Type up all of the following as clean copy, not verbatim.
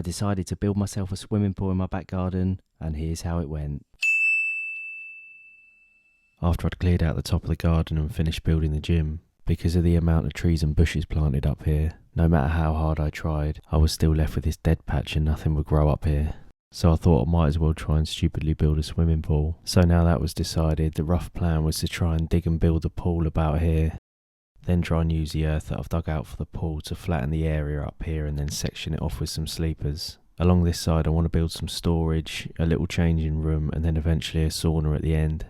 I decided to build myself a swimming pool in my back garden, and here's how it went. After I'd cleared out the top of the garden and finished building the gym, because of the amount of trees and bushes planted up here, no matter how hard I tried, I was still left with this dead patch and nothing would grow up here. So I thought I might as well try and stupidly build a swimming pool. So now that was decided, the rough plan was to try and dig and build a pool about here. Then try and use the earth that I've dug out for the pool to flatten the area up here and then section it off with some sleepers. Along this side I want to build some storage, a little changing room, and then eventually a sauna at the end.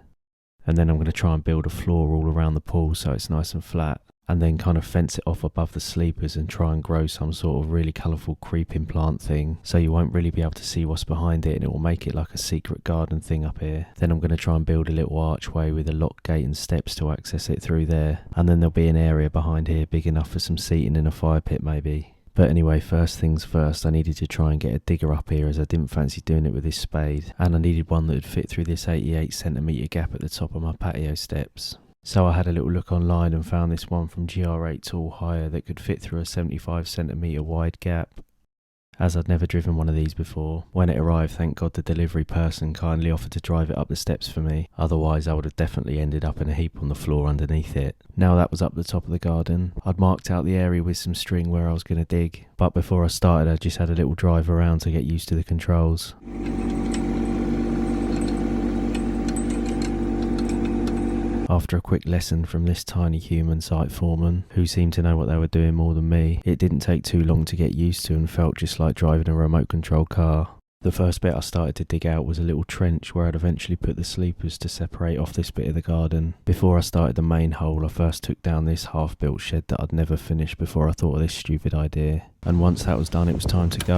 And then I'm going to try and build a floor all around the pool so it's nice and flat, and then kind of fence it off above the sleepers and try and grow some sort of really colourful creeping plant thing so you won't really be able to see what's behind it, and it will make it like a secret garden thing up here. Then I'm going to try and build a little archway with a lock gate and steps to access it through there, and then there'll be an area behind here big enough for some seating and a fire pit maybe. But anyway, first things first, I needed to try and get a digger up here as I didn't fancy doing it with this spade, and I needed one that would fit through this 88cm gap at the top of my patio steps. So I had a little look online and found this one from GR8 Tool Hire that could fit through a 75cm wide gap. As I'd never driven one of these before, when it arrived, thank God the delivery person kindly offered to drive it up the steps for me, otherwise I would have definitely ended up in a heap on the floor underneath it. Now that was up the top of the garden, I'd marked out the area with some string where I was going to dig, but before I started I just had a little drive around to get used to the controls. After a quick lesson from this tiny human site foreman, who seemed to know what they were doing more than me, it didn't take too long to get used to and felt just like driving a remote control car. The first bit I started to dig out was a little trench where I'd eventually put the sleepers to separate off this bit of the garden. Before I started the main hole, I first took down this half-built shed that I'd never finished before I thought of this stupid idea. And once that was done, it was time to go.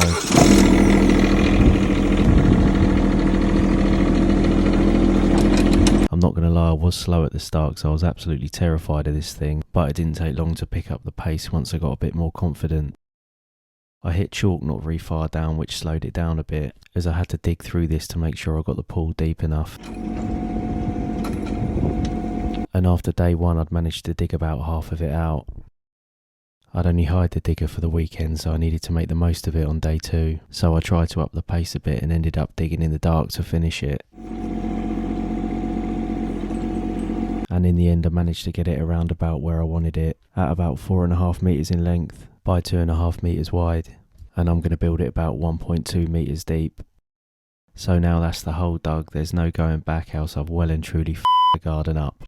I'm not going to lie, I was slow at the start because I was absolutely terrified of this thing, but it didn't take long to pick up the pace once I got a bit more confident. I hit chalk not very far down, which slowed it down a bit, as I had to dig through this to make sure I got the pool deep enough. And after day one I'd managed to dig about half of it out. I'd only hired the digger for the weekend, so I needed to make the most of it on day two, so I tried to up the pace a bit and ended up digging in the dark to finish it. And in the end I managed to get it around about where I wanted it, at about 4.5 metres in length by 2.5 metres wide, and I'm going to build it about 1.2 metres deep. So now that's the hole dug, there's no going back, else I've well and truly f***ed the garden up.